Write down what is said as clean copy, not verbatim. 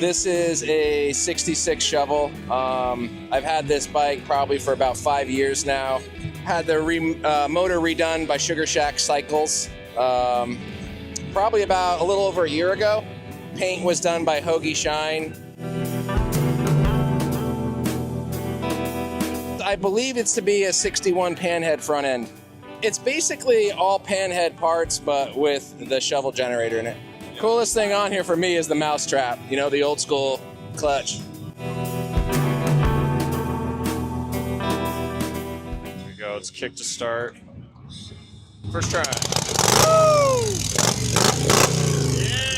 This is a 66 shovel. I've had this bike probably for about 5 years now. Had the motor redone by Sugar Shack Cycles probably about a little over a year ago. Paint was done by Hoagie Shine. I believe it's to be a 61 panhead front end. It's basically all panhead parts, but with the shovel generator in it. Coolest thing on here for me is the mouse trap, you know, the old school clutch. Here we go, it's kick to start. First try. Woo! Yeah!